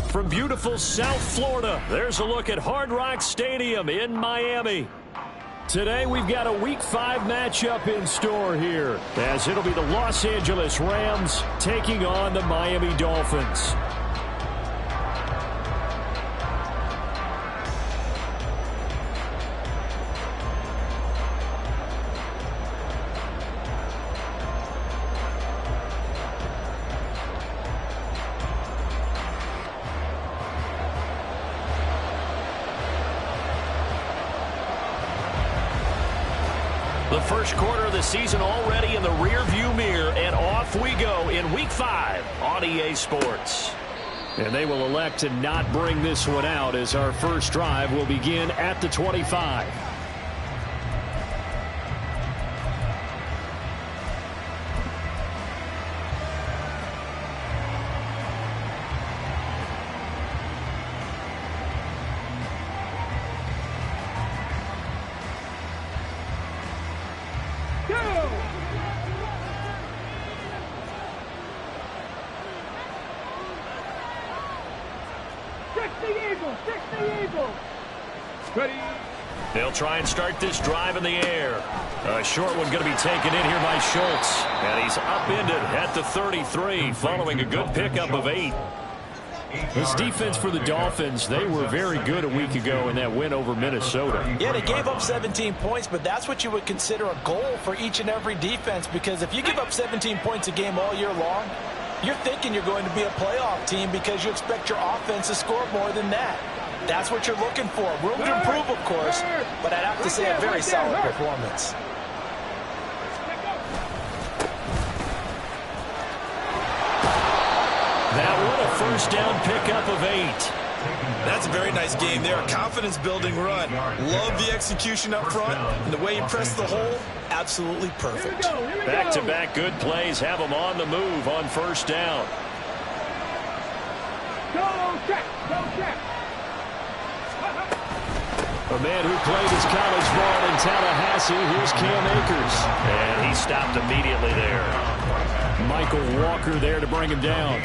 from beautiful South Florida, there's a look at Hard Rock Stadium in Miami. Today we've got a Week 5 matchup in store here, as it'll be the Los Angeles Rams taking on the Miami Dolphins. The first quarter of the season already in the rear-view mirror, and off we go in Week 5 on EA Sports. And they will elect to not bring this one out, as our first drive will begin at the 25. They'll try and start this drive in the air. A short one going to be taken in here by Schultz. And he's upended at the 33 following a good pickup of 8. This defense for the Dolphins, they were very good a week ago in that win over Minnesota. Yeah, they gave up 17 points, but that's what you would consider a goal for each and every defense, because if you give up 17 points a game all year long, you're thinking you're going to be a playoff team because you expect your offense to score more than that. That's what you're looking for. Room to improve, of course, but I'd have to say a very solid performance. That one, a first down pickup of 8. That's a very nice game there. Confidence-building run. Love the execution up front, and the way you press the hole, absolutely perfect. Back-to-back good plays have them on the move on first down. Go check, go check. A man who played his college ball in Tallahassee, here's Cam Akers. And he stopped immediately there. Michael Walker there to bring him down.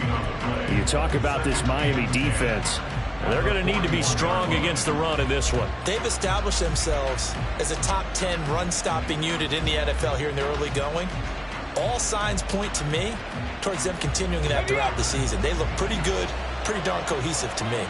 You talk about this Miami defense. They're going to need to be strong against the run in this one. They've established themselves as a top 10 run-stopping unit in the NFL here in the early going. All signs point to me towards them continuing that throughout the season. They look pretty good, pretty darn cohesive to me.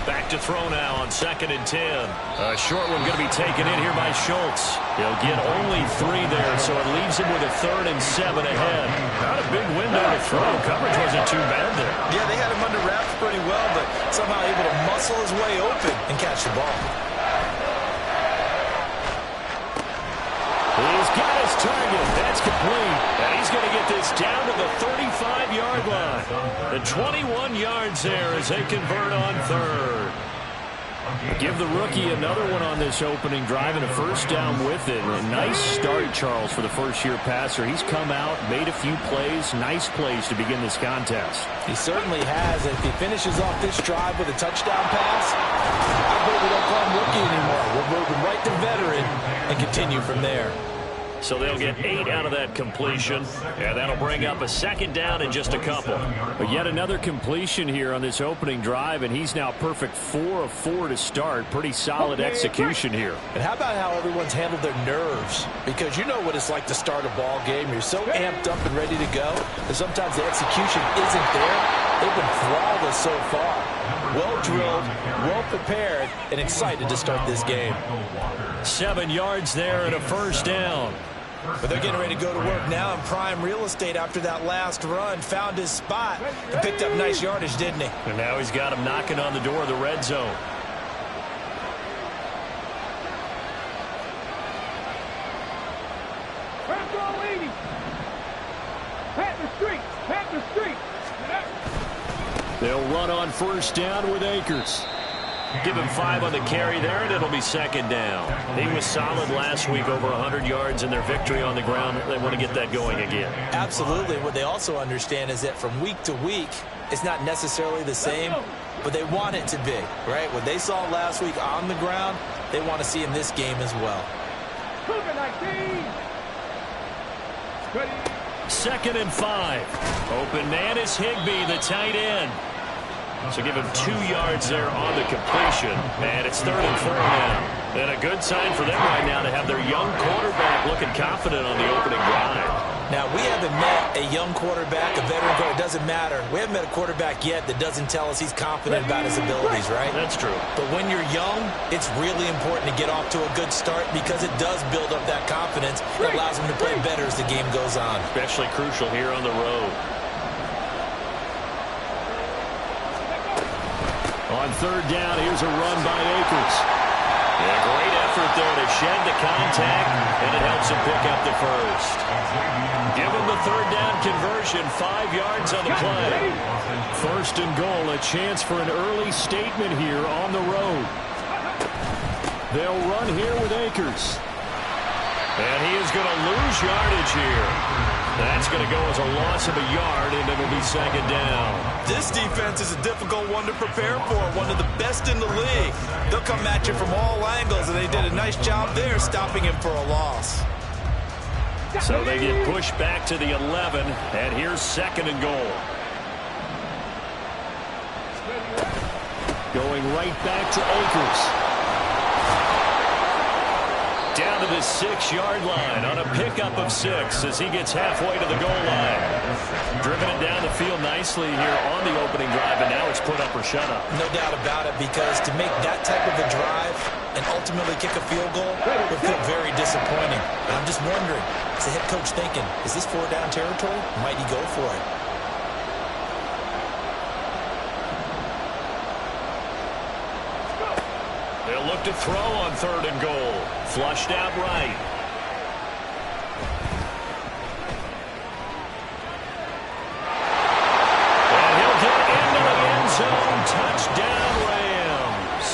Back to throw now on 2nd and 10. A short one going to be taken in here by Schultz. He'll get only 3 there, so it leaves him with a 3rd and 7 ahead. Not a big window to throw. Coverage wasn't too bad there. Yeah, they had him under wraps pretty well, but somehow able to muscle his way open and catch the ball. He's got his target. That's complete. And he's going to get this down to the 35-yard line. The 21 yards there as they convert on 3rd. Give the rookie another one on this opening drive and a first down with it. A nice start, Charles, for the first-year passer. He's come out, made a few plays, nice plays to begin this contest. He certainly has. If he finishes off this drive with a touchdown pass, I hope we don't call him rookie anymore. We're moving right to veteran and continue from there. So they'll get 8 out of that completion, and that'll bring up a 2nd down in just a couple. But yet another completion here on this opening drive, and he's now perfect 4 of 4 to start. Pretty solid execution here. And how about how everyone's handled their nerves? Because you know what it's like to start a ball game. You're so amped up and ready to go, and sometimes the execution isn't there. They've been flawless so far. Well drilled, well prepared, and excited to start this game. 7 yards there and a first down. But they're getting ready to go to work now in prime real estate after that last run. Found his spot and picked up nice yardage, didn't he? And now he's got him knocking on the door of the red zone. They'll run on first down with Akers. Give him 5 on the carry there, and it'll be 2nd down. He was solid last week, over 100 yards in their victory on the ground. They want to get that going again. Absolutely. What they also understand is that from week to week, it's not necessarily the same, but they want it to be, right? What they saw last week on the ground, they want to see in this game as well. 2nd and 5. Open man is Higbee, the tight end. So give him 2 yards there on the completion. And it's 3rd and 4 now. And a good sign for them right now to have their young quarterback looking confident on the opening drive. Now, we haven't met a young quarterback, a veteran quarterback. It doesn't matter. We haven't met a quarterback yet that doesn't tell us he's confident about his abilities, right? That's true. But when you're young, it's really important to get off to a good start because it does build up that confidence. It allows him to play better as the game goes on. Especially crucial here on the road. On 3rd down, here's a run by Akers. A great effort there to shed the contact, and it helps him pick up the first. Give him the 3rd down conversion, 5 yards on the play. 1st and goal, a chance for an early statement here on the road. They'll run here with Akers. And he is going to lose yardage here. That's going to go as a loss of a yard, and it'll be 2nd down. This defense is a difficult one to prepare for, one of the best in the league. They'll come at you from all angles, and they did a nice job there stopping him for a loss. So they get pushed back to the 11, and here's 2nd and goal. Going right back to Akers. Down to the 6-yard line on a pickup of 6 as he gets halfway to the goal line. Driven it down the field nicely here on the opening drive, and now it's put up or shut up. No doubt about it, because to make that type of a drive and ultimately kick a field goal would feel very disappointing. And I'm just wondering, is the head coach thinking, is this 4-down territory? Might he go for it? They'll look to throw on 3rd and goal. Flushed out right. And he'll get into the end zone. Touchdown, Rams.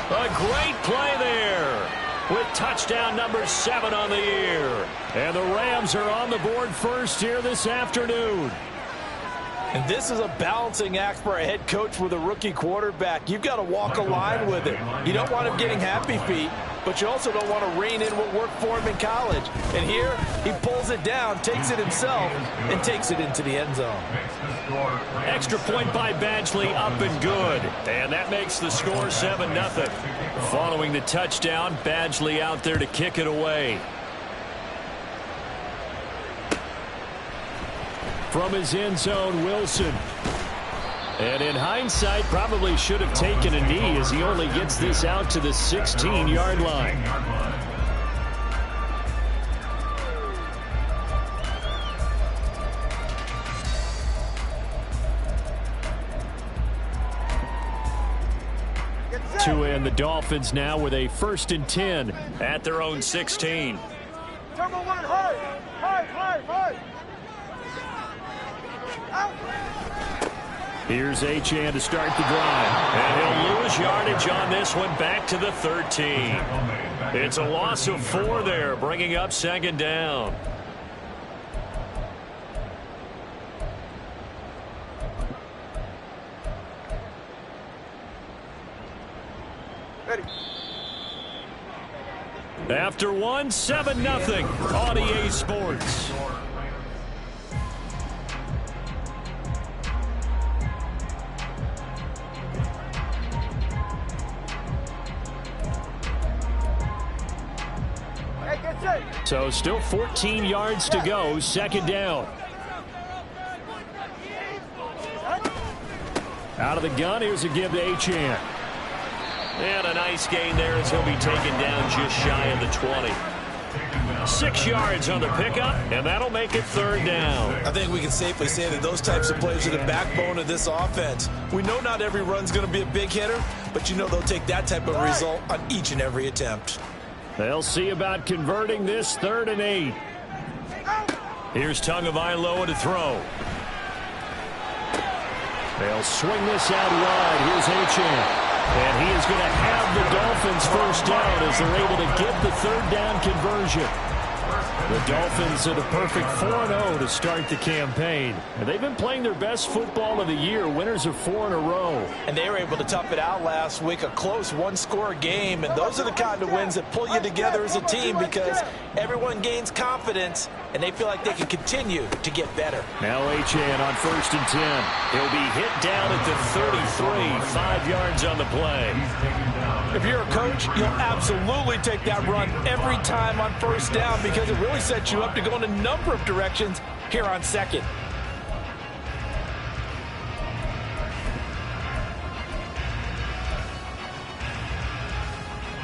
A great play there with touchdown number 7 on the year. And the Rams are on the board first here this afternoon. And this is a balancing act for a head coach with a rookie quarterback. You've got to walk a line with it. You don't want him getting happy feet, but you also don't want to rein in what worked for him in college. And here, he pulls it down, takes it himself, and takes it into the end zone. Extra point by Badgley, up and good. And that makes the score 7-0. Following the touchdown, Badgley out there to kick it away. From his end zone, Wilson. And in hindsight, probably should have taken a knee as he only gets this out to the 16-yard line. To end the Dolphins now with a 1st and 10 at their own 16. Number 1, hard. Here's Achane to start the drive. And he'll lose yardage on this one back to the 13. It's a loss of 4 there, bringing up 2nd down. Ready. After 1, 7-0 on EA Sports. So still 14 yards to go, 2nd down. Out of the gun, here's a give to Achane. And a nice gain there as he'll be taken down just shy of the 20. 6 yards on the pickup, and that'll make it 3rd down. I think we can safely say that those types of plays are the backbone of this offense. We know not every run's going to be a big hitter, but you know they'll take that type of result on each and every attempt. They'll see about converting this 3rd and 8. Here's Tagovailoa to throw. They'll swing this out wide. Here's Achane. And he is going to have the Dolphins 1st down as they're able to get the 3rd down conversion. The Dolphins are the perfect 4-0 to start the campaign. And they've been playing their best football of the year. Winners of 4 in a row. And they were able to tough it out last week, a close one-score game. And those are the kind of wins that pull you together as a team because everyone gains confidence and they feel like they can continue to get better. Now Achane on 1st and 10. He'll be hit down at the 33, 5 yards on the play. If you're a coach, you'll absolutely take that run every time on 1st down because it really sets you up to go in a number of directions here on 2nd.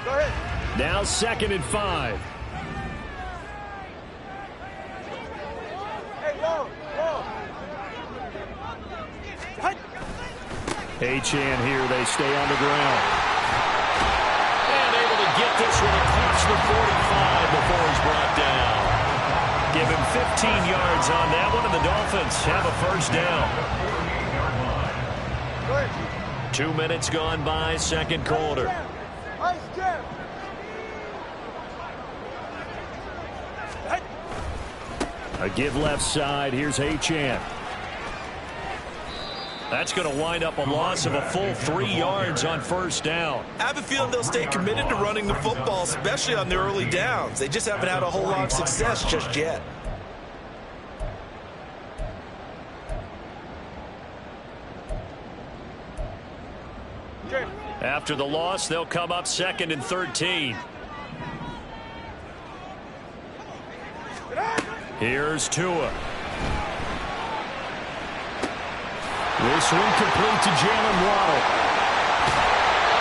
Go ahead. Now 2nd and 5. Hey, go. Achane here. They stay on the ground. And able to get this one across the 45 before he's brought down. Give him 15 yards on that one, and the Dolphins have a 1st down. Go ahead. 2 minutes gone by, 2nd quarter. Ice jam. A give left side. Here's Achane. That's going to wind up a loss of a full 3 yards on 1st down. I have a feeling they'll stay committed to running the football, especially on the early downs. They just haven't had a whole lot of success just yet. Okay. After the loss, they'll come up 2nd and 13. Here's Tua. This one complete to Jalen Waddle.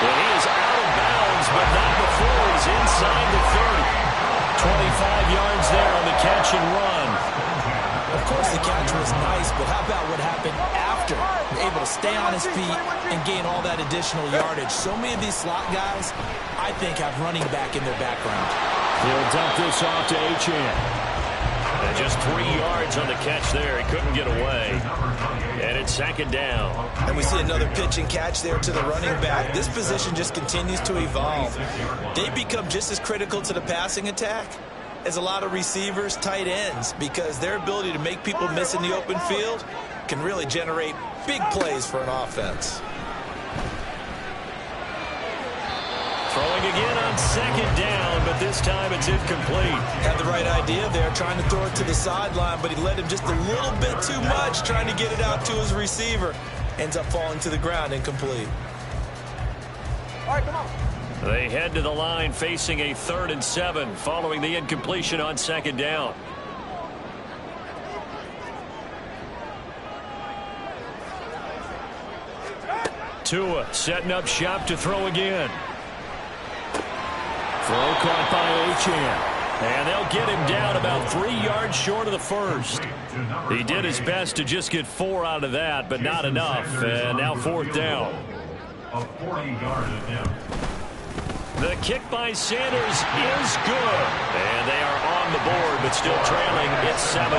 And he is out of bounds, but not before he's inside the 30. 25 yards there on the catch and run. Of course, the catch was nice, but how about what happened after? Able to stay on his feet and gain all that additional yardage. So many of these slot guys, I think, have running back in their background. He'll dump this off to Achane. And just 3 yards on the catch there. He couldn't get away. And it's 2nd down. And we see another pitch and catch there to the running back. This position just continues to evolve. They become just as critical to the passing attack as a lot of receivers, tight ends, because their ability to make people miss in the open field can really generate big plays for an offense. Throwing again on 2nd down, but this time it's incomplete. Had the right idea there, trying to throw it to the sideline, but he led him just a little bit too much, trying to get it out to his receiver. Ends up falling to the ground, incomplete. All right, come on. They head to the line facing a 3rd and 7 following the incompletion on 2nd down. Tua setting up shop to throw again. Throw caught by Achane. And they'll get him down about 3 yards short of the 1st. He did his best to just get 4 out of that, but not enough. And now 4th down. A 40-yard attempt. The kick by Sanders is good. And they are on the board, but still trailing. It's 7-3.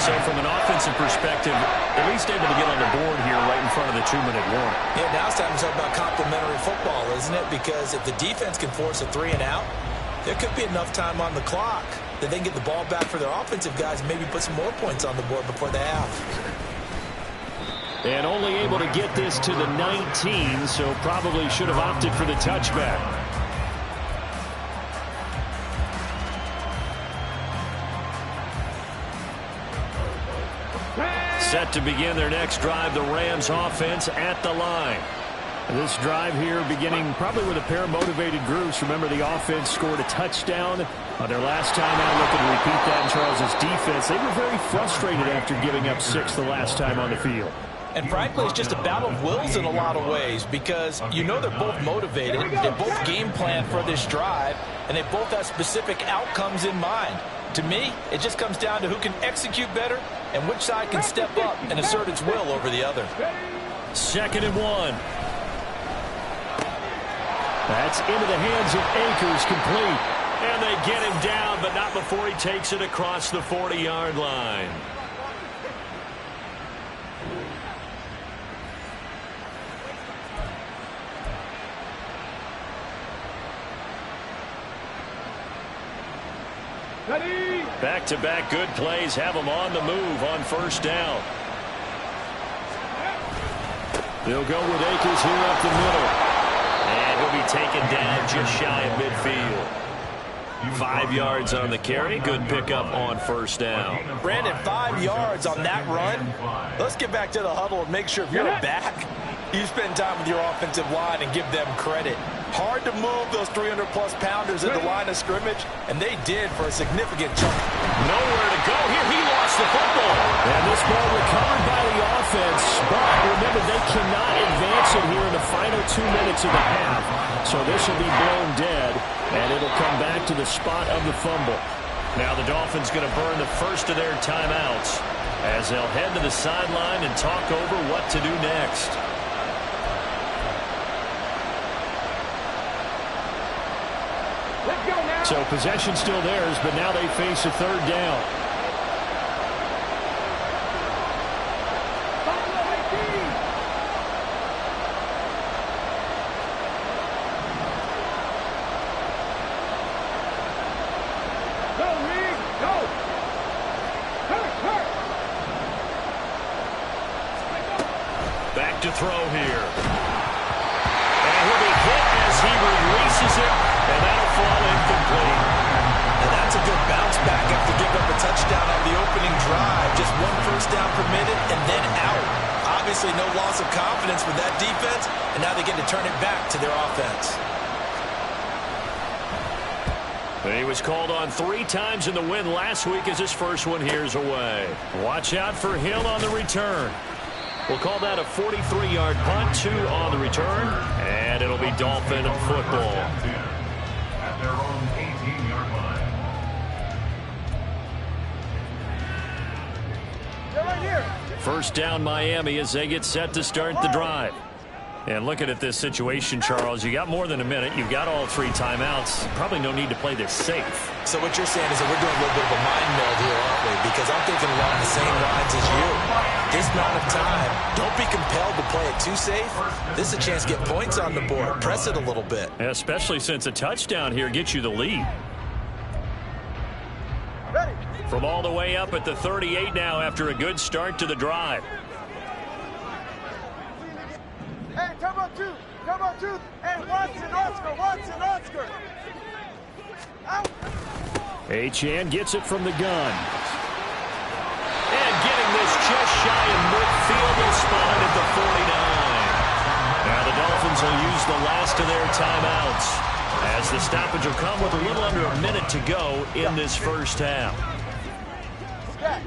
So from an offensive perspective, at least able to get on the board here right in front of the 2-minute warning. Yeah, now it's time to talk about complementary football, isn't it? Because if the defense can force a 3 and out, there could be enough time on the clock that they can get the ball back for their offensive guys and maybe put some more points on the board before the half. And only able to get this to the 19, so probably should have opted for the touchback. Set to begin their next drive, the Rams offense at the line. This drive here beginning probably with a pair of motivated groups. Remember, the offense scored a touchdown on their last time out. Looking to repeat that in Charles' defense. They were very frustrated after giving up 6 the last time on the field. And frankly, it's just a battle of wills in a lot of ways because you know they're both motivated, they both game plan for this drive, and they both have specific outcomes in mind. To me, it just comes down to who can execute better and which side can step up and assert its will over the other. 2nd and 1. That's into the hands of Akers, complete. And they get him down, but not before he takes it across the 40-yard line. Back-to-back good plays have them on the move on first down. They'll go with Akers here up the middle. And he'll be taken down just shy of midfield. 5 yards on the carry. Good pickup on first down. Brandon, 5 yards on that run. Let's get back to the huddle and make sure if you're a back, you spend time with your offensive line and give them credit. Hard to move those 300-plus pounders at the line of scrimmage, and they did for a significant chunk. Nowhere to go here. He lost the football. And this ball recovered by the offense. But remember, they cannot advance it here in the final 2 minutes of the half. So this will be blown dead, and it'll come back to the spot of the fumble. Now the Dolphins going to burn the first of their timeouts as they'll head to the sideline and talk over what to do next. So possession still theirs, but now they face a third down. Back to throw here. And he'll be hit as he releases it, and that'll fall incomplete. And that's a good bounce back after giving up a touchdown on the opening drive. Just 1 first down permitted and then out. Obviously no loss of confidence with that defense, and now they get to turn it back to their offense. But he was called on 3 times in the win last week as his first one here's away. Watch out for Hill on the return. We'll call that a 43-yard punt, 2 on the return, and it'll be Dolphin football. At their own 18-yard line. They're right here. First down Miami as they get set to start the drive. And looking at this situation, Charles, you got more than a minute. You've got all 3 timeouts. Probably no need to play this safe. So what you're saying is that we're doing a little bit of a mind meld here, aren't we? Because I'm thinking along the same lines as you. This amount of time, don't be compelled to play it too safe. This is a chance to get points on the board. Press it a little bit. Especially since a touchdown here gets you the lead. Ready. From all the way up at the 38 now after a good start to the drive. Hey, come on, 2. Come on, 2. Hey, Watson. Out. Achane gets it from the gun. And getting this just shy of midfield, will spot it at the 49. Now the Dolphins will use the last of their timeouts as the stoppage will come with a little under a minute to go in this first half. Back.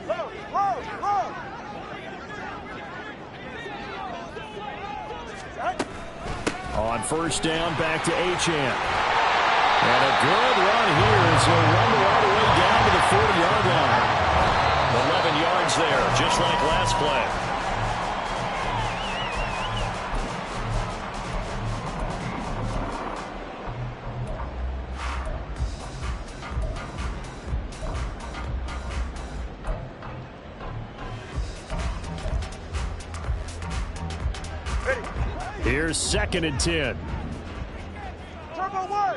Low. On first down, back to Achane. And a good run here as he'll run all the way down to the 40-yard line. 11 yards there, just like last play. Here's 2nd and 10. Turbo 1.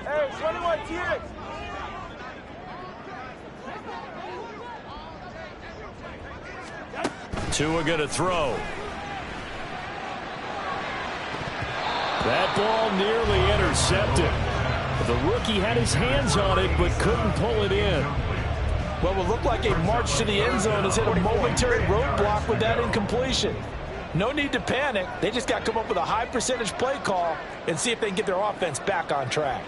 Hey, 21 TX. Tua going to throw. That ball nearly intercepted. The rookie had his hands on it but couldn't pull it in. Well, it looked like a march to the end zone has hit a momentary roadblock with that incompletion. No need to panic. They just got to come up with a high percentage play call and see if they can get their offense back on track.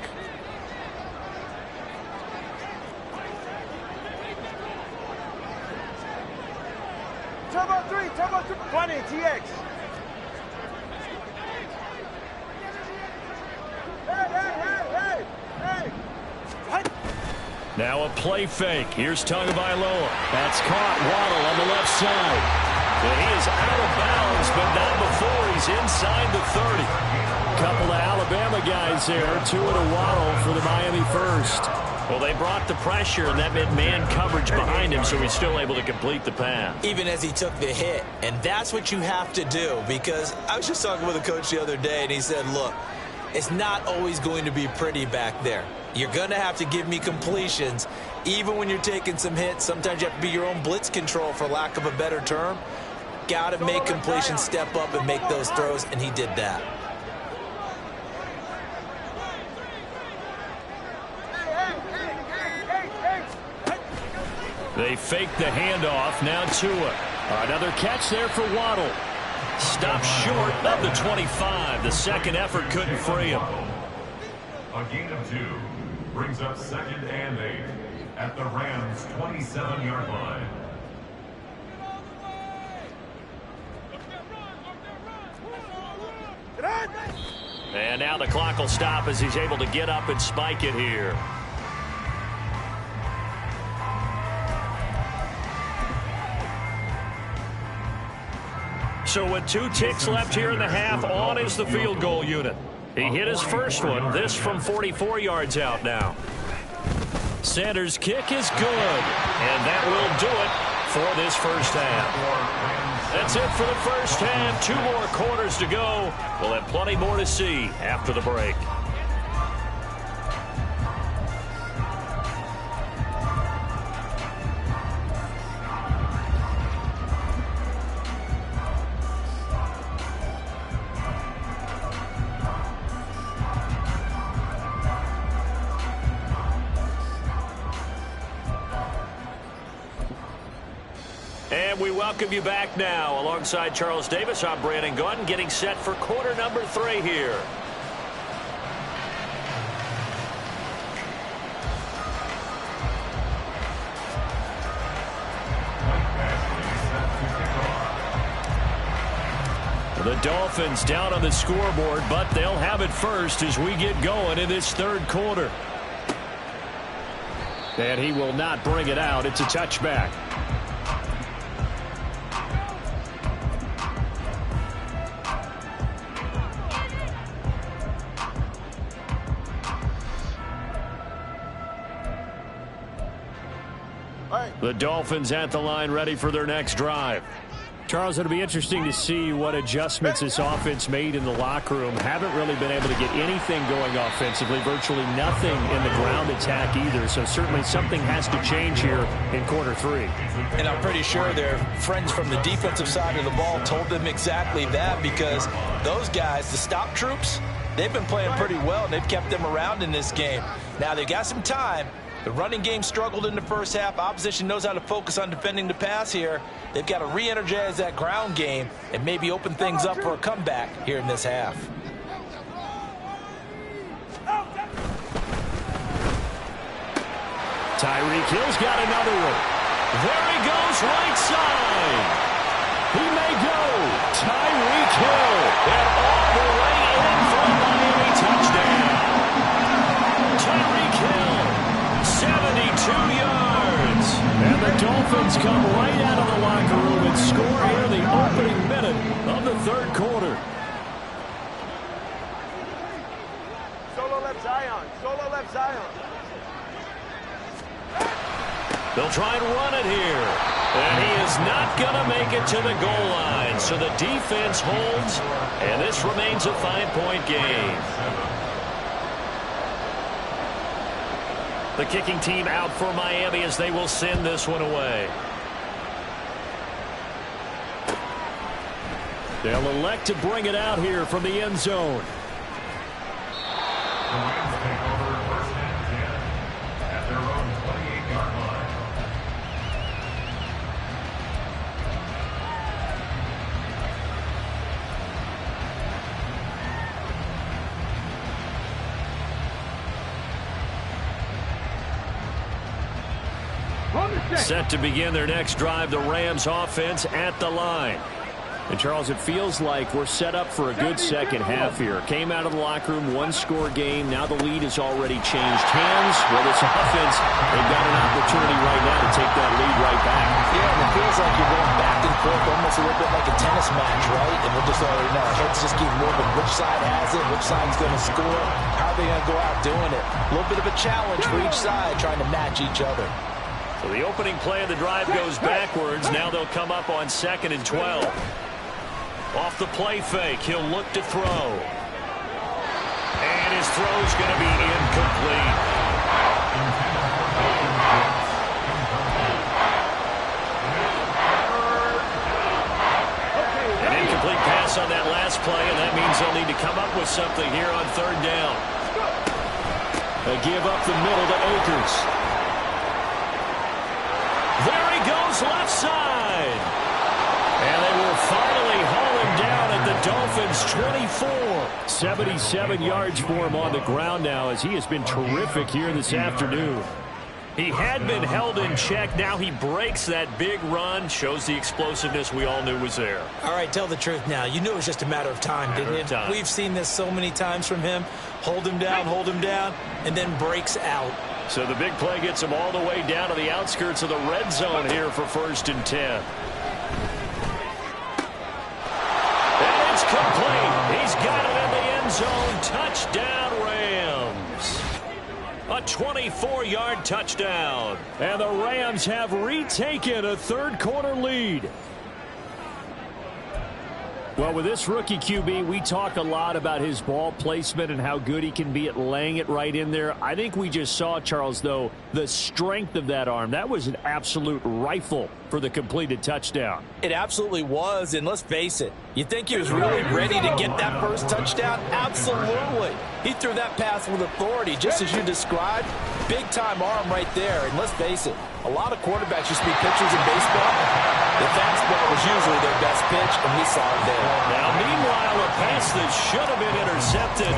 Turbo 3. 20 TX. Hey. Now a play fake. Here's Tagovailoa. That's caught. Waddle on the left side. And he is out of bounds, but not before he's inside the 30. Couple of Alabama guys there. Tua to Waddle for the Miami first. Well, they brought the pressure, and that meant man coverage behind him, so he's still able to complete the pass. Even as he took the hit, and that's what you have to do, because I was just talking with a coach the other day, and he said, look, it's not always going to be pretty back there. You're going to have to give me completions, even when you're taking some hits. Sometimes you have to be your own blitz control, for lack of a better term. Got to make completions, step up, and make those throws, and he did that. They fake the handoff. Now Tua. Another catch there for Waddle. Stopped short of the 25. The second effort couldn't free him. A gain of 2 brings up 2nd and 8 at the Rams' 27-yard line. And now the clock will stop as he's able to get up and spike it here. So with 2 ticks left here in the half, on is the field goal unit. He hit his first one, this from 44 yards out now. Sanders' kick is good, and that will do it for this first half. That's it for the first half. 2 more quarters to go. We'll have plenty more to see after the break. And we welcome you back now. Alongside Charles Davis, I'm Brandon Gaudin, getting set for quarter number 3 here. The Dolphins down on the scoreboard, but they'll have it first as we get going in this third quarter. And he will not bring it out. It's a touchback. The Dolphins at the line, ready for their next drive. Charles, it'll be interesting to see what adjustments this offense made in the locker room. Haven't really been able to get anything going offensively, virtually nothing in the ground attack either. So certainly something has to change here in quarter 3. And I'm pretty sure their friends from the defensive side of the ball told them exactly that, because those guys, the stop troops, they've been playing pretty well, and they've kept them around in this game. Now they've got some time. The running game struggled in the first half. Opposition knows how to focus on defending the pass here. They've got to re-energize that ground game and maybe open things up for a comeback here in this half. Tyreek Hill's got another one. There he goes, right side. He may go. Tyreek Hill. And all the way in for a Miami touchdown. Tyreek Hill. 72 yards. And the Dolphins come right out of the locker room and score here the opening minute of the third quarter. Solo left Zion. Solo left Zion. They'll try and run it here. And he is not going to make it to the goal line. So the defense holds, and this remains a 5-point game. The kicking team out for Miami as they will send this one away. They'll elect to bring it out here from the end zone. The Rams take over first and 10 at their own 28-yard line. Set to begin their next drive, the Rams offense at the line. And, Charles, it feels like we're set up for a good second half here. Came out of the locker room, one-score game. Now the lead has already changed hands. Well, this offense, they've got an opportunity right now to take that lead right back. Yeah, and it feels like you're going back and forth, almost a little bit like a tennis match, right? And with just already know. Heads just keep moving. Which side has it? Which side's going to score? How are they going to go out doing it? A little bit of a challenge for each side, trying to match each other. So the opening play of the drive goes backwards. Now they'll come up on 2nd and 12. Off the play fake, he'll look to throw. And his throw's going to be incomplete. An incomplete pass on that last play, and that means they'll need to come up with something here on 3rd down. They give up the middle to Akers. There he goes, left side. And they will finally haul him down at the Dolphins' 24. 77 yards for him on the ground now, as he has been terrific here this afternoon. He had been held in check. Now he breaks that big run. Shows the explosiveness we all knew was there. All right, tell the truth now. You knew it was just a matter of time, didn't you? We've seen this so many times from him. Hold him down, and then breaks out. So the big play gets him all the way down to the outskirts of the red zone here for 1st and 10. And it's complete. He's got it in the end zone. Touchdown, Rams. A 24-yard touchdown. And the Rams have retaken a 3rd quarter lead. Well, with this rookie QB, we talk a lot about his ball placement and how good he can be at laying it right in there. I think we just saw, Charles, though, the strength of that arm. That was an absolute rifle for the completed touchdown. It absolutely was, and let's face it, you think he was really ready to get that first touchdown? Absolutely. He threw that pass with authority, just as you described. Big-time arm right there, and let's face it, a lot of quarterbacks used to be pitchers in baseball. The fastball was usually their best pitch, and we saw it there. Now, meanwhile, a pass that should have been intercepted,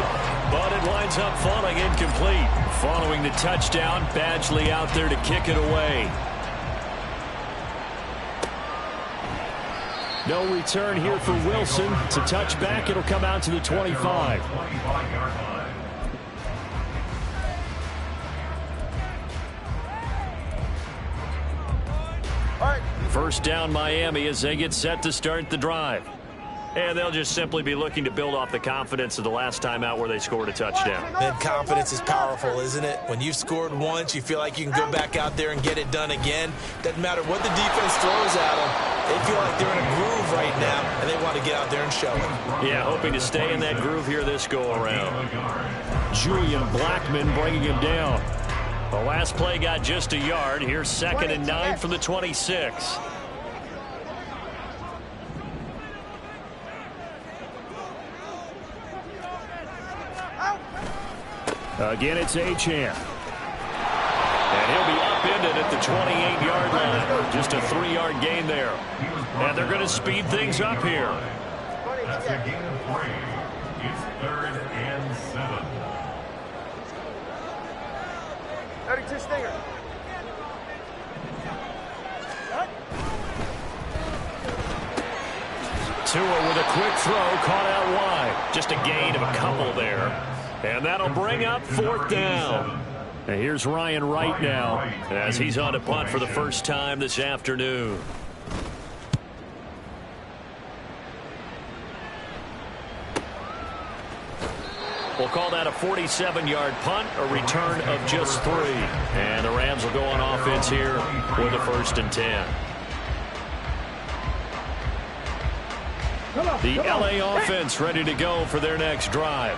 but it winds up falling incomplete. Following the touchdown, Badgley out there to kick it away. No return here for Wilson. It's a touchback. It'll come out to the 25. First down, Miami, as they get set to start the drive. And they'll just simply be looking to build off the confidence of the last time out where they scored a touchdown. And confidence is powerful, isn't it? When you've scored once, you feel like you can go back out there and get it done again. Doesn't matter what the defense throws at them. They feel like they're in a groove right now, and they want to get out there and show it. Yeah, hoping to stay in that groove here this go-around. Julian Blackman bringing him down. The last play got just a yard. Here's 2nd and 9 from the 26. Again, it's Achane. And he'll be upended at the 28-yard line. Just a 3-yard gain there. And they're going to speed things up here. That's a gain of 3. It's 3rd and 7. 32 Stinger. Tua with a quick throw, caught out wide. Just a gain of a couple there. And that'll bring up 4th down. And here's Ryan Wright now, as he's on to punt for the first time this afternoon. We'll call that a 47-yard punt, a return of just 3. And the Rams will go on offense here with a 1st and 10. The LA offense ready to go for their next drive.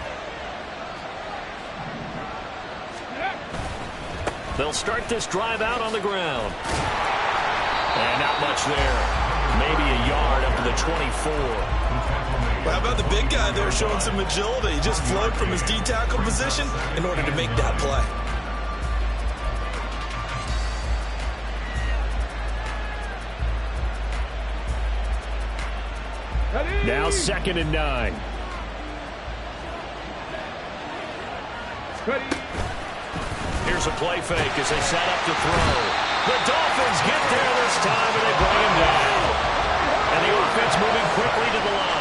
They'll start this drive out on the ground. And not much there. Maybe a yard up to the 24. Well, how about the big guy there showing some agility? He just flowed from his D-tackle position in order to make that play. Now 2nd and 9. Here's a play fake as they set up to throw. The Dolphins get there this time, and they bring him down. And the offense moving quickly to the line.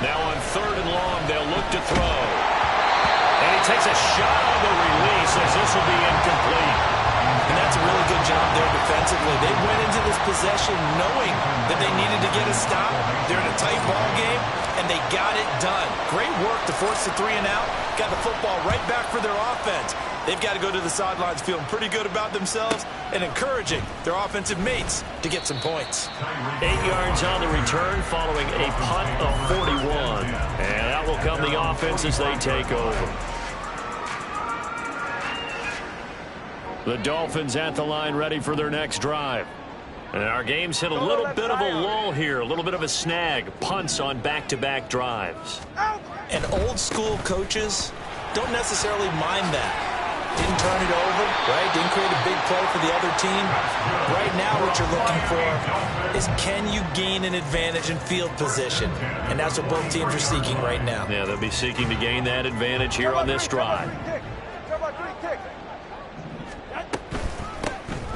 Now on 3rd and long, they'll look to takes a shot on the release as this will be incomplete. And that's a really good job there defensively. They went into this possession knowing that they needed to get a stop. They're in a tight ball game, and they got it done. Great work to force the 3 and out. Got the football right back for their offense. They've got to go to the sidelines feeling pretty good about themselves and encouraging their offensive mates to get some points. 8 yards on the return following a punt of 41. And out will come the offense as they take over. The Dolphins at the line ready for their next drive. And our game's hit a little bit of a lull here, a little bit of a snag. Punts on back-to-back drives. And old-school coaches don't necessarily mind that. Didn't turn it over, right? Didn't create a big play for the other team. Right now what you're looking for is can you gain an advantage in field position? And that's what both teams are seeking right now. Yeah, they'll be seeking to gain that advantage here on this drive.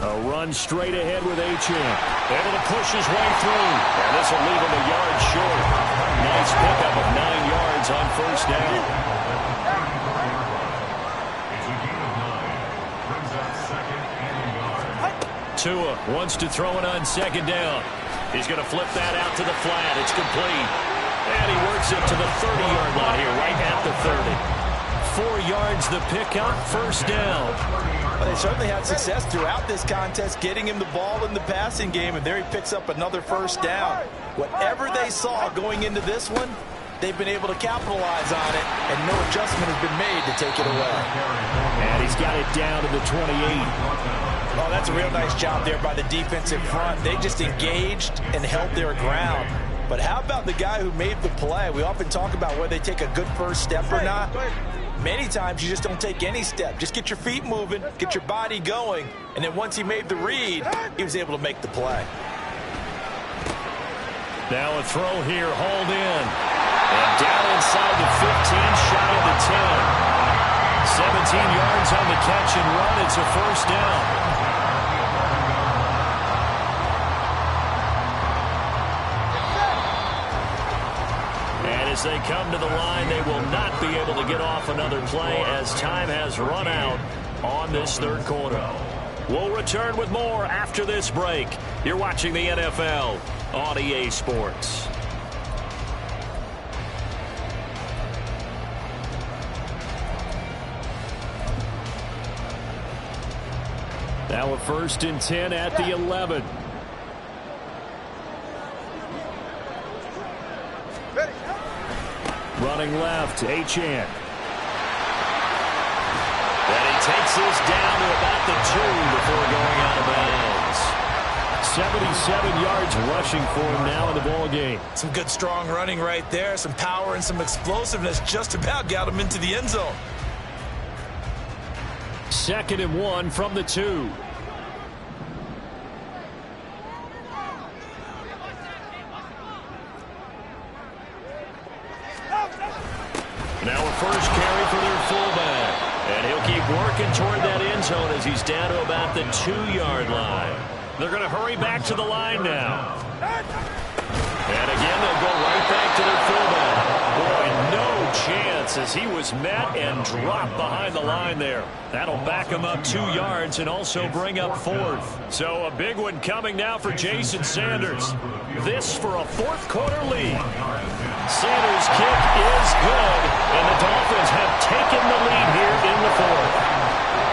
A run straight ahead with H.M. Able to push his way through. And this will leave him a yard short. Nice pickup of 9 yards on first down. Tua wants to throw it on second down. He's going to flip that out to the flat. It's complete. And he works it to the 30-yard line here, right at the 30. 4 yards the pickup, first down. Well, they certainly had success throughout this contest getting him the ball in the passing game, and there he picks up another first down. Whatever they saw going into this one, they've been able to capitalize on it, and no adjustment has been made to take it away. And he's got it down to the 28. Oh, that's a real nice job there by the defensive front. They just engaged and held their ground. But how about the guy who made the play? We often talk about whether they take a good first step or not. Many times you just don't take any step. Just get your feet moving, get your body going, and then once he made the read, he was able to make the play. Now a throw here, hauled in. And down inside the 15, shy of the 10. 17 yards on the catch and run. It's a first down. As they come to the line, they will not be able to get off another play as time has run out on this third quarter. We'll return with more after this break. You're watching the NFL on EA Sports. Now a 1st and 10 at the 11. Running left, H.N. And he takes this down to about the 2 before going out of bounds. 77 yards rushing for him now in the ball game. Some good strong running right there. Some power and some explosiveness just about got him into the end zone. 2nd and 1 from the 2. Now a first carry for their fullback. And he'll keep working toward that end zone as he's down to about the 2-yard line. They're going to hurry back to the line now. And again, they'll go right back to their fullback. Boy, no chance as he was met and dropped behind the line there. That'll back him up 2 yards and also bring up 4th. So a big one coming now for Jason Sanders. This for a 4th quarter lead. Sanders' kick is good, and the Dolphins have taken the lead here in the 4th.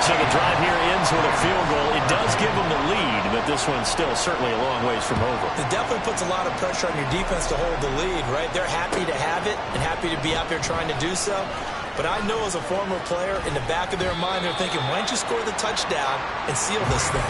So the drive here ends with a field goal. It does give them the lead, but this one's still certainly a long ways from over. It definitely puts a lot of pressure on your defense to hold the lead, right? They're happy to have it and happy to be out there trying to do so. But I know as a former player, in the back of their mind, they're thinking, why don't you score the touchdown and seal this thing?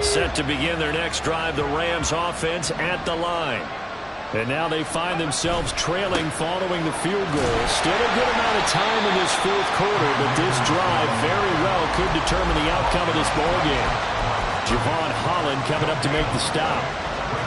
Set to begin their next drive, the Rams offense at the line. And now they find themselves trailing following the field goal. Still a good amount of time in this 4th quarter, but this drive very well could determine the outcome of this ball game. Javon Holland coming up to make the stop.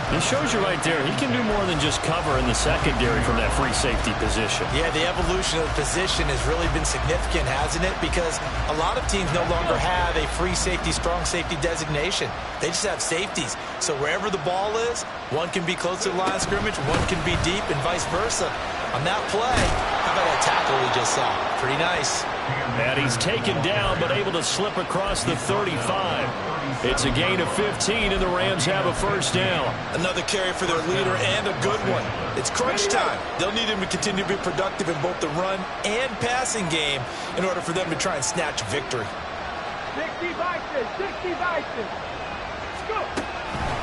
It shows you right there, he can do more than just cover in the secondary from that free safety position. Yeah, the evolution of the position has really been significant, hasn't it? Because a lot of teams no longer have a free safety, strong safety designation. They just have safeties. So wherever the ball is, one can be close to the line of scrimmage, one can be deep, and vice versa. On that play, how about that tackle we just saw? Pretty nice. And he's taken down, but able to slip across the 35. It's a gain of 15, and the Rams have a first down. Another carry for their leader, and a good one. It's crunch time. They'll need him to continue to be productive in both the run and passing game in order for them to try and snatch victory. 60 Vikings, 60 Vikings. Let's go.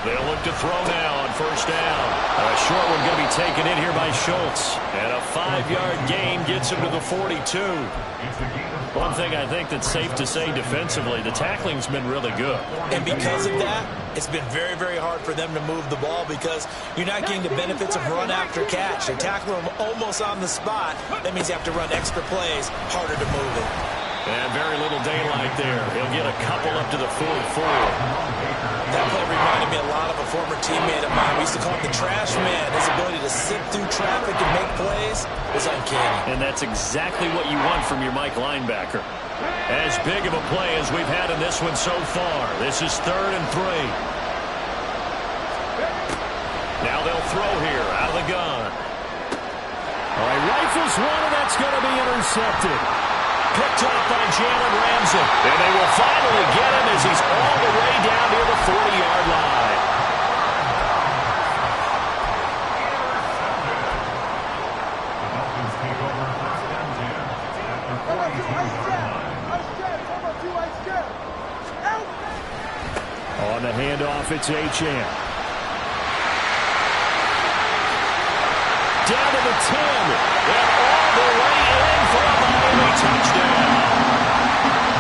They'll look to throw now on first down. A short one going to be taken in here by Schultz. And a 5-yard gain gets him to the 42. One thing I think that's safe to say defensively, the tackling's been really good. And because of that, it's been very, very hard for them to move the ball because you're not getting the benefits of run after catch. They tackle them almost on the spot. That means you have to run extra plays, harder to move it. And very little daylight there. He'll get a couple up to the 44. That play reminded me a lot of a former teammate of mine. We used to call him the trash man. His ability to sit through traffic and make plays was uncanny. And that's exactly what you want from your Mike linebacker. As big of a play as we've had in this one so far. This is 3rd and 3. Now they'll throw here out of the gun. All right, rifles one, and that's going to be intercepted. Picked off by Jalen Ramsey. And they will finally get him as he's all the way down near the 40-yard line. The Dolphins take over first and 10 On the handoff, it's Achane. Down to the 10. And all the way in for a Miami touchdown.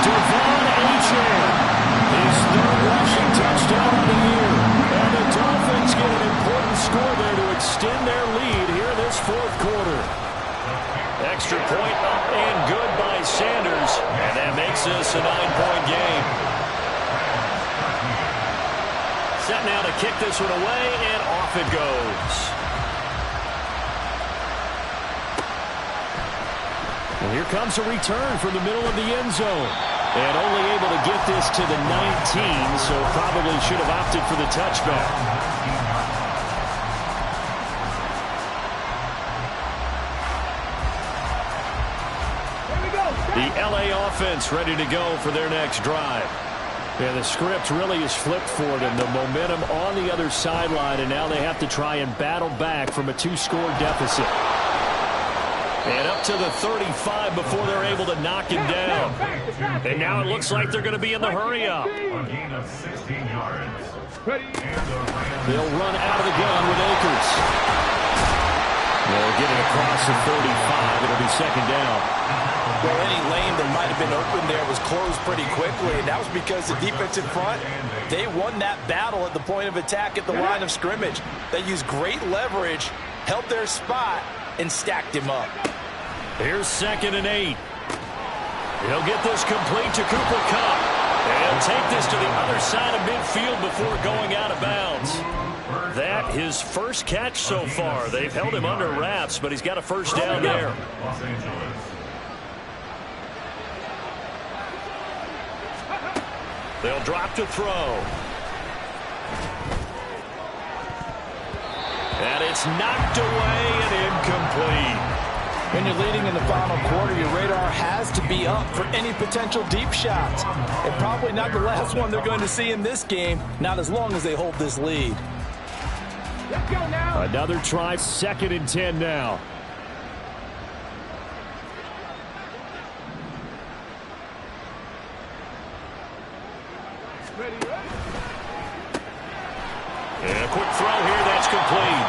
Devon Achane. His 3rd rushing touchdown of the year. And the Dolphins get an important score there to extend their lead here in this 4th quarter. Extra point up and good by Sanders. And that makes this a 9-point game. Set now to kick this one away, and off it goes. And here comes a return from the middle of the end zone. And only able to get this to the 19, so probably should have opted for the touchback. The LA offense ready to go for their next drive. And the script really is flipped for them. The momentum on the other sideline, and now they have to try and battle back from a 2-score deficit. And up to the 35 before they're able to knock him down. And now it looks like they're going to be in the hurry-up. A gain of 16 yards. They'll run out of the gun with Akers. They'll get it across the 35. It'll be 2nd down. Well, any lane that might have been open there was closed pretty quickly, and that was because the defensive front, they won that battle at the point of attack at the line of scrimmage. They used great leverage, held their spot, and stacked him up. Here's 2nd and 8. He'll get this complete to Cooper Kupp. And take this to the other side of midfield before going out of bounds. That his first catch so far. They've held him under wraps, but he's got a first down there. Los Angeles. They'll drop to throw. And it's knocked away and incomplete. When you're leading in the final quarter, your radar has to be up for any potential deep shots. And probably not the last one they're going to see in this game, not as long as they hold this lead. Let's go now. Another try, 2nd and 10 now. Ready, ready. And a quick throw here, that's complete.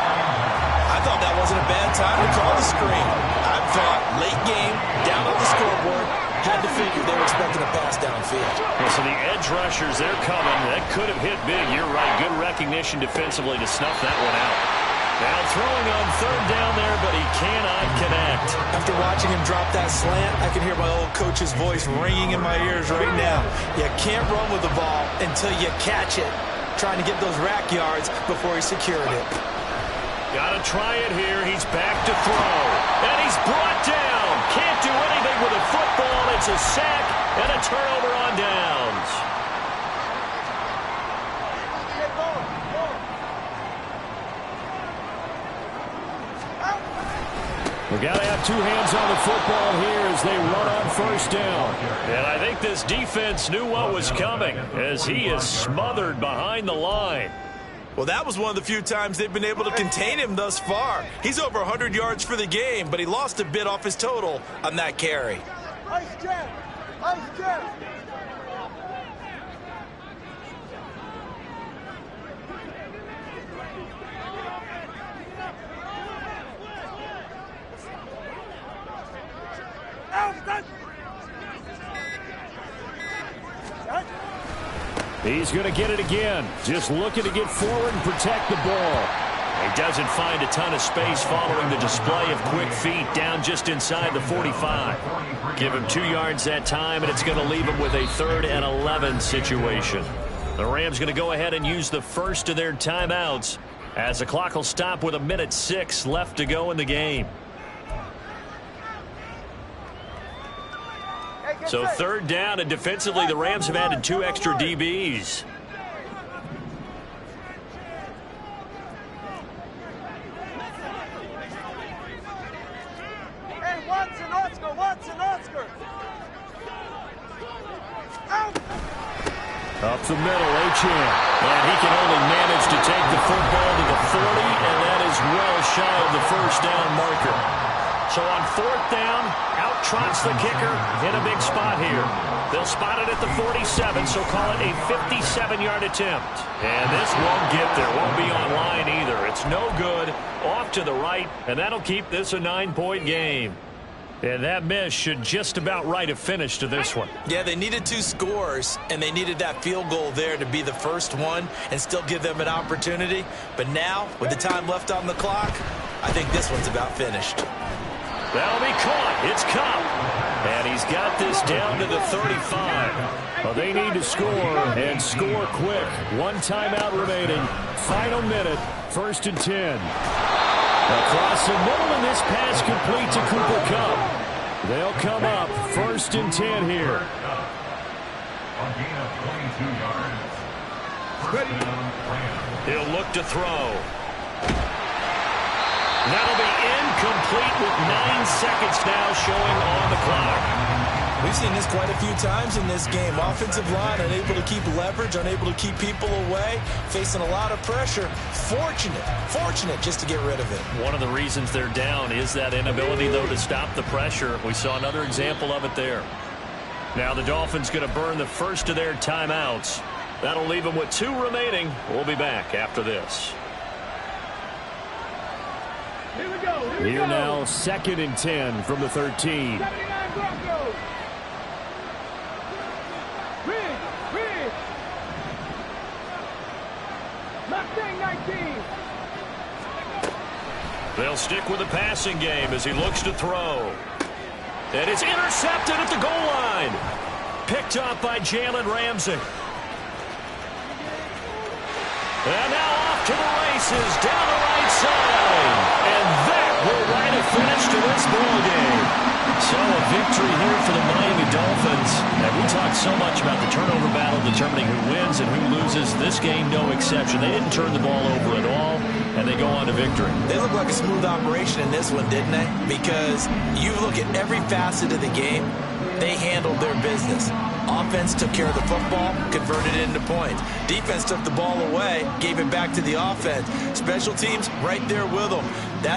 I thought that wasn't a bad time to call the screen. I thought late game, down on the scoreboard, had to figure they were expecting a pass downfield. Well, so the edge rushers, they're coming. That could have hit big. You're right. Good recognition defensively to snuff that one out. Now throwing on 3rd down there, but he cannot connect. After watching him drop that slant, I can hear my old coach's voice ringing in my ears right now. You can't run with the ball until you catch it. trying to get those rack yards before he secured it. Got to try it here. He's back to throw. And he's brought down. Can't do anything with a football. It's a sack and a turnover on downs. We got to have two hands on the football here as they run on first down. And I think this defense knew what was coming as he is smothered behind the line. Well, that was one of the few times they've been able to contain him thus far. He's over 100 yards for the game, but he lost a bit off his total on that carry. Ice jam! Ice jam! He's going to get it again. Just looking to get forward and protect the ball. He doesn't find a ton of space following the display of quick feet down just inside the 45. Give him 2 yards that time, and it's going to leave him with a 3rd and 11 situation. The Rams going to go ahead and use the first of their timeouts as the clock will stop with 1:06 left to go in the game. So 3rd down, and defensively the Rams have added 2 extra DBs. Hey, Watson, Oscar! Out! Up the middle, Achane. And he can only manage to take the football to the 40, and that is well shy of the first down marker. So on 4th down, out trots the kicker in a big spot here. They'll spot it at the 47, so call it a 57-yard attempt. And this won't get there, won't be on line either. It's no good, off to the right, and that'll keep this a 9-point game. And that miss should just about right a finish to this one. Yeah, they needed 2 scores, and they needed that field goal there to be the first one and still give them an opportunity. But now, with the time left on the clock, I think this one's about finished. That'll be caught. It's Cup. And he's got this down to the 35. Well, they need to score, and score quick. 1 timeout remaining. Final minute. 1st and 10. Across the middle, and this pass complete to Cooper Kupp. They'll come up 1st and 10 here. A gain of 22 yards. First down, Rams. He'll look to throw. That'll be incomplete with 9 seconds now showing on the clock. We've seen this quite a few times in this game. Offensive line unable to keep leverage, unable to keep people away, facing a lot of pressure. Fortunate just to get rid of it. One of the reasons they're down is that inability, though, to stop the pressure. We saw another example of it there. Now the Dolphins going to burn the first of their timeouts. That'll leave them with 2 remaining. We'll be back after this. Here we go. Here now, 2nd and 10 from the 13. 79 Broncos. Rig. Mustang 19. They'll stick with the passing game as he looks to throw. And it's intercepted at the goal line. Picked up by Jalen Ramsey. And now off to the races down the right side. And that will write a finish to this ball game. So a victory here for the Miami Dolphins. And we talked so much about the turnover battle determining who wins and who loses. This game, no exception. They didn't turn the ball over at all, and they go on to victory. They look like a smooth operation in this one, didn't they? Because you look at every facet of the game, they handled their business. Offense took care of the football, converted it into points. Defense took the ball away, gave it back to the offense. Special teams right there with them. That's